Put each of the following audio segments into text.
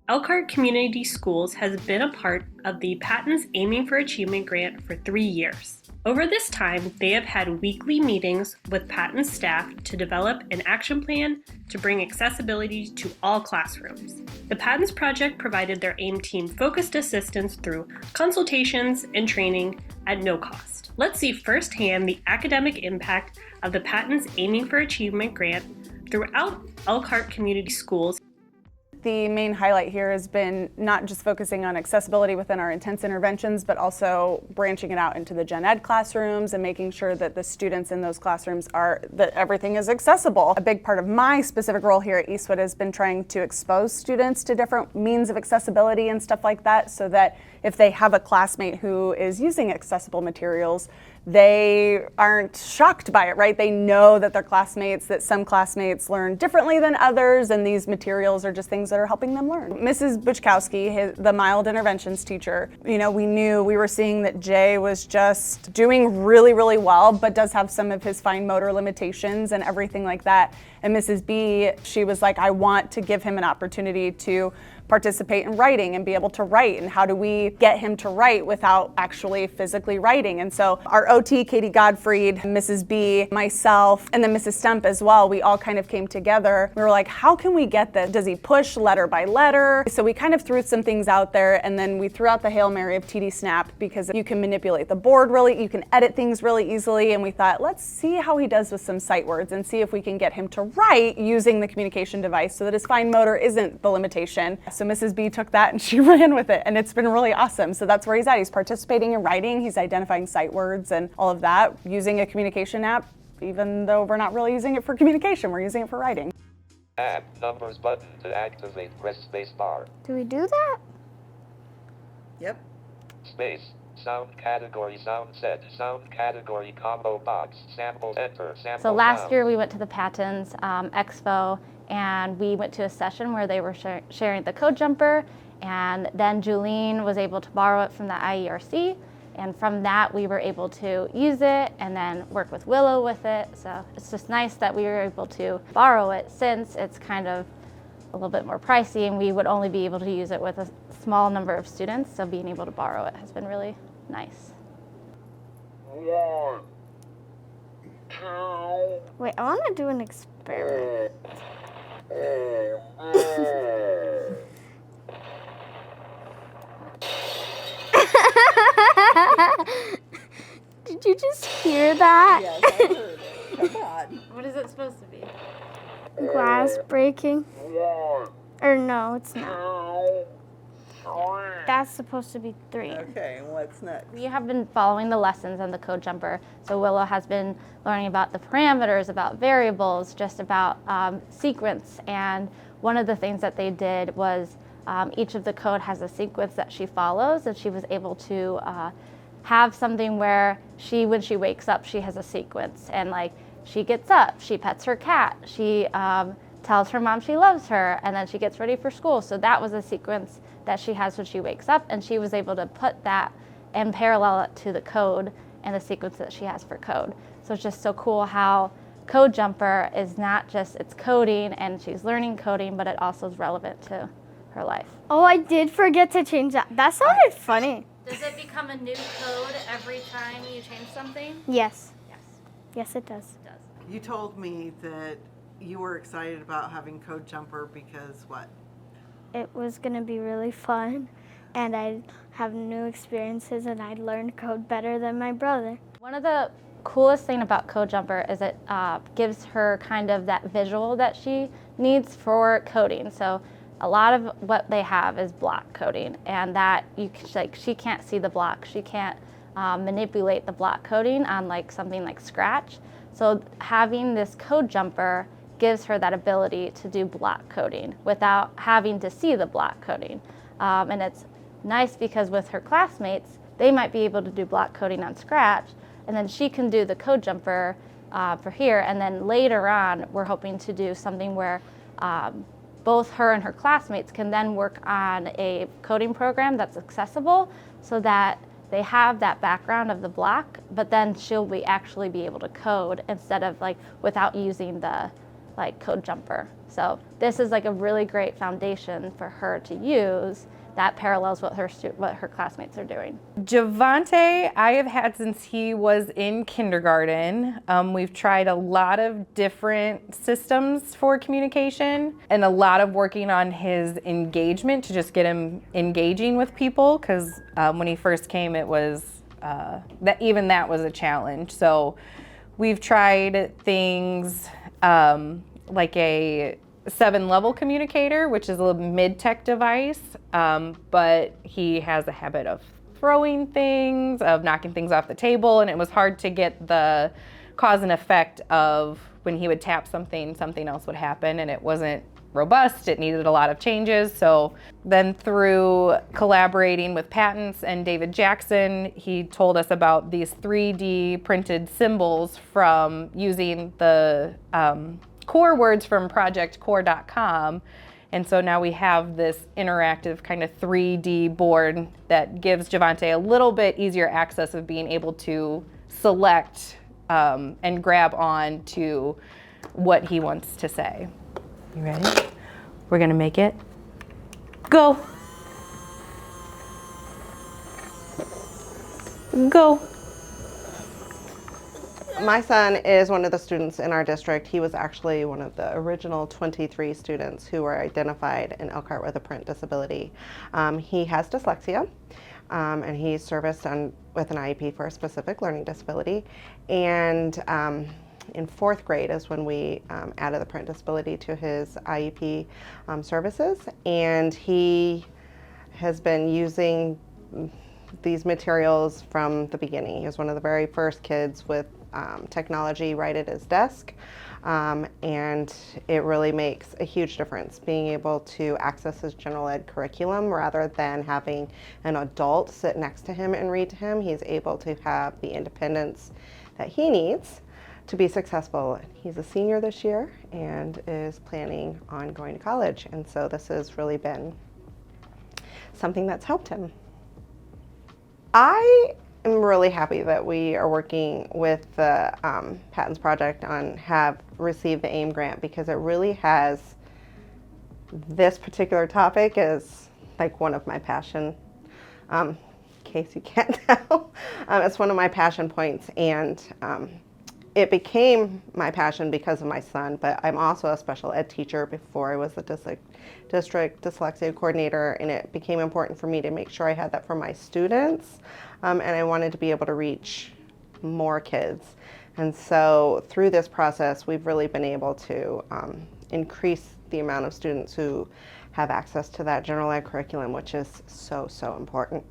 Elkhart Community Schools has been a part of the PATINS AEMing for Achievement grant for 3 years. Over this time, they have had weekly meetings with PATINS staff to develop an action plan to bring accessibility to all classrooms. The PATINS Project provided their AIM team focused assistance through consultations and training at no cost. Let's see firsthand the academic impact of the PATINS AEMing for Achievement grant throughout Elkhart Community Schools. The main highlight here has been not just focusing on accessibility within our intense interventions, but also branching it out into the gen ed classrooms and making sure that the students in those classrooms that everything is accessible. A big part of my specific role here at Eastwood has been trying to expose students to different means of accessibility and stuff like that, so that if they have a classmate who is using accessible materials, they aren't shocked by it, right? They know that that some classmates learn differently than others, and these materials are just things that are helping them learn. Mrs. Buchkowski, the mild interventions teacher, we were seeing that Jay was just doing really, really well, but does have some of his fine motor limitations and everything like that. And Mrs. B, she was like, I want to give him an opportunity to participate in writing and be able to write, and how do we get him to write without actually physically writing? And so our OT, Katie Godfried, Mrs. B, myself, and then Mrs. Stump as well, we all kind of came together. We were like, how can we get this? Does he push letter by letter? So we kind of threw some things out there, and then we threw out the Hail Mary of TD Snap, because you can manipulate the board you can edit things really easily, and we thought, let's see how he does with some sight words and see if we can get him to write using the communication device so that his fine motor isn't the limitation. So Mrs. B took that and she ran with it, and it's been really awesome. So that's where he's at. He's participating in writing, he's identifying sight words and all of that using a communication app, even though we're not really using it for communication, we're using it for writing. Add numbers button to activate, press space bar. Do we do that? Yep. Space. Sound category, sound set, sound category combo box, sample enter, sample So last sound. year we went to the PATINS Expo, and we went to a session where they were sharing the code jumper, and then Julene was able to borrow it from the IERC, and from that we were able to use it and then work with Willow with it. So it's just nice that we were able to borrow it, since it's kind of a little bit more pricey and we would only be able to use it with a small number of students, so being able to borrow it has been really nice. 1, 2. Wait, I want to do an experiment. Did you just hear that? Yes, I heard it. Come on. What is it supposed to be? Glass breaking. 1, Or no, it's not. 2, 3. That's supposed to be 3. Okay, what's next? We have been following the lessons on the code jumper. So Willow has been learning about the parameters, about variables, just about sequence. And one of the things that they did was each of the code has a sequence that she follows, and she was able to have something where when she wakes up, she has a sequence. And like, she gets up, she pets her cat, she tells her mom she loves her, and then she gets ready for school. So that was a sequence that she has when she wakes up, and she was able to put that and parallel it to the code and the sequence that she has for code. So it's just so cool how Code Jumper is not just, it's coding and she's learning coding, but it also is relevant to her life. Oh, I did forget to change that. That sounded funny. Does it become a new code every time you change something? Yes. Yes, Yes, it does. it does. You told me that you were excited about having Code Jumper because what? It was going to be really fun, and I'd have new experiences, and I'd learn code better than my brother. One of the coolest thing about Code Jumper is it gives her kind of that visual that she needs for coding. So a lot of what they have is block coding, and that she can't see the block. She can't manipulate the block coding on like something like Scratch. So having this Code Jumper gives her that ability to do block coding without having to see the block coding. And it's nice because with her classmates, they might be able to do block coding on Scratch, and then she can do the Code Jumper for here. And then later on, we're hoping to do something where both her and her classmates can then work on a coding program that's accessible, so that they have that background of the block, but then she'll actually be able to code instead of like without using the like Code Jumper. So this is like a really great foundation for her to use that parallels what her classmates are doing. Javante, I have had since he was in kindergarten. We've tried a lot of different systems for communication and a lot of working on his engagement to just get him engaging with people, because when he first came, it was that was a challenge. So we've tried things like a 7-level communicator, which is a mid-tech device, but he has a habit of throwing things, of knocking things off the table, and it was hard to get the cause and effect of when he would tap something, something else would happen, and it wasn't robust. It needed a lot of changes. So then through collaborating with PATINS and David Jackson, he told us about these 3D printed symbols from using the core words from projectcore.com. And so now we have this interactive kind of 3D board that gives Javante a little bit easier access of being able to select and grab on to what he wants to say. You ready? We're gonna make it go. Go. My son is one of the students in our district. He was actually one of the original 23 students who were identified in Elkhart with a print disability. He has dyslexia, and he's serviced with an IEP for a specific learning disability. And in 4th grade is when we added the print disability to his IEP services. And he has been using these materials from the beginning. He was one of the very first kids with technology right at his desk, and it really makes a huge difference being able to access his general ed curriculum rather than having an adult sit next to him and read to him. He's able to have the independence that he needs to be successful. He's a senior this year and is planning on going to college, and so this has really been something that's helped him. I am really happy that we are working with the PATINS Project have received the AIM grant, because it really has, this particular topic is like one of my passion, in case you can't tell, it's one of my passion points, and it became my passion because of my son, but I'm also a special ed teacher before I was the district dyslexia coordinator, and it became important for me to make sure I had that for my students, and I wanted to be able to reach more kids. And so through this process, we've really been able to increase the amount of students who have access to that general ed curriculum, which is so, so important.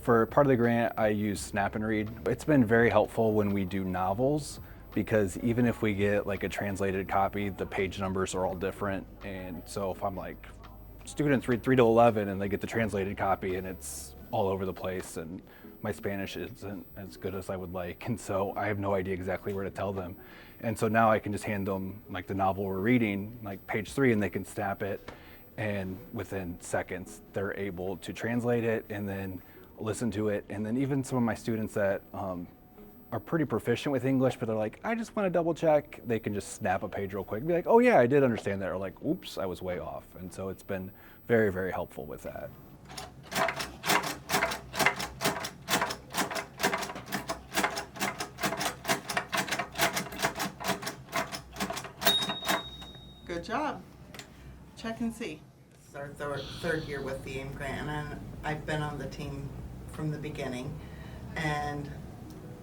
For part of the grant, I use Snap and Read. It's been very helpful when we do novels, because even if we get like a translated copy, the page numbers are all different. And so if I'm like, students read 3 to 11 and they get the translated copy and it's all over the place, and my Spanish isn't as good as I would like, and so I have no idea exactly where to tell them. And so now I can just hand them like the novel we're reading, like page 3, and they can snap it, and within seconds they're able to translate it and then listen to it. And then even some of my students that are pretty proficient with English, but they're like, I just want to double check, they can just snap a page real quick and be like, oh yeah, I did understand that, or like, oops, I was way off. And so it's been very, very helpful with that. Good job. Check and see. It's our third year with the AIM grant, and I've been on the team from the beginning, and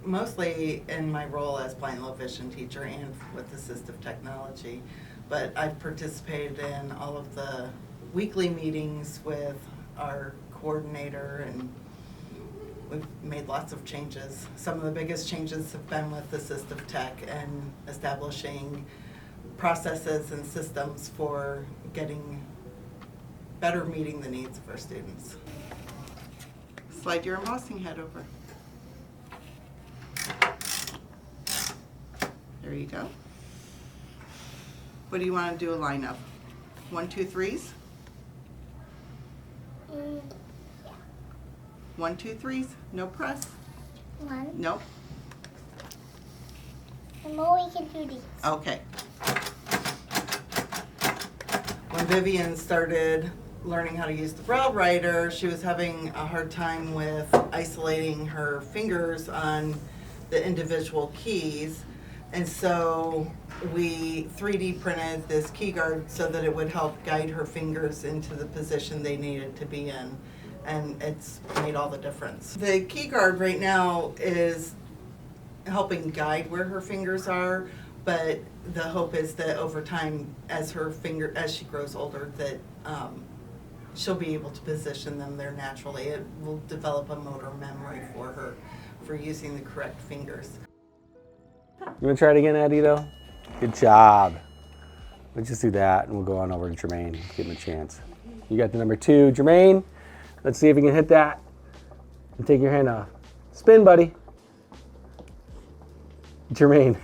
mostly in my role as blind and low vision teacher and with assistive technology. But I've participated in all of the weekly meetings with our coordinator, and we've made lots of changes. Some of the biggest changes have been with assistive tech and establishing processes and systems for better meeting the needs of our students. Slide your embossing head over. There you go. What do you want to do a line of? 1, 2, 3s? 1, 2, 3s. No press? 1. Nope. And more we can do these. Okay. when Vivian started learning how to use the braille writer, she was having a hard time with isolating her fingers on the individual keys. And so we 3D printed this key guard so that it would help guide her fingers into the position they needed to be in. And it's made all the difference. The key guard right now is helping guide where her fingers are, but the hope is that over time, as she grows older, that she'll be able to position them there naturally. It will develop a motor memory for her for using the correct fingers. You want to try it again, Eddie, though? Good job. Let's just do that, and we'll go on over to Jermaine. Give him a chance. You got the number 2. Jermaine, let's see if you can hit that. And take your hand off. Spin, buddy. Jermaine,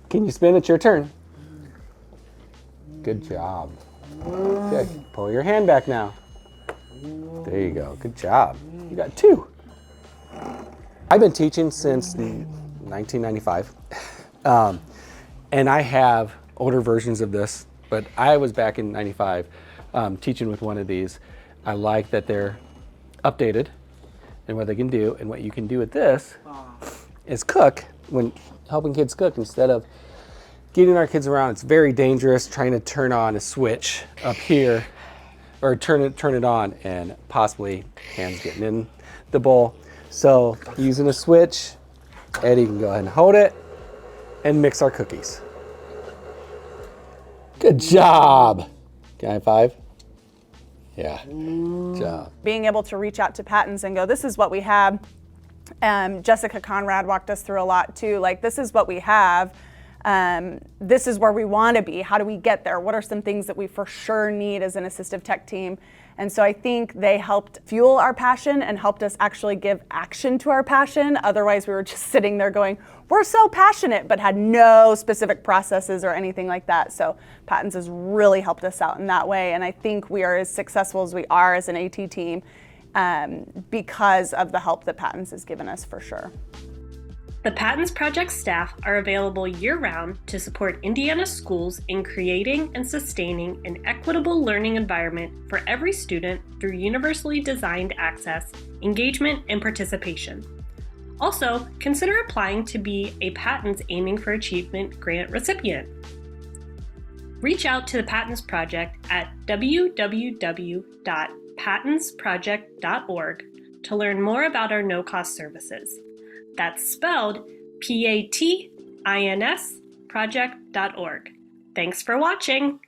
can you spin? It's your turn. Good job. Good. Pull your hand back now. There you go. Good job. You got 2. I've been teaching since 1995. And I have older versions of this, but I was back in 95 teaching with one of these. I like that they're updated and what they can do, and what you can do with this is cook. When helping kids cook, instead of getting our kids around, it's very dangerous trying to turn on a switch up here or turn it on and possibly hands getting in the bowl. So using a switch, Eddie can go ahead and hold it and mix our cookies. Good job. Can I high five? Yeah, good job. Being able to reach out to PATINS and go, this is what we have. Jessica Conrad walked us through a lot too. Like, this is what we have. This is where we want to be. How do we get there? What are some things that we for sure need as an assistive tech team? And so I think they helped fuel our passion and helped us actually give action to our passion. Otherwise, we were just sitting there going, we're so passionate, but had no specific processes or anything like that. So PATINS has really helped us out in that way. And I think we are as successful as we are as an AT team because of the help that PATINS has given us, for sure. The PATINS Project staff are available year-round to support Indiana schools in creating and sustaining an equitable learning environment for every student through universally designed access, engagement, and participation. Also, consider applying to be a PATINS Aiming for Achievement grant recipient. Reach out to the PATINS Project at www.patinsproject.org to learn more about our no-cost services. That's spelled PATINS project.org. Thanks for watching.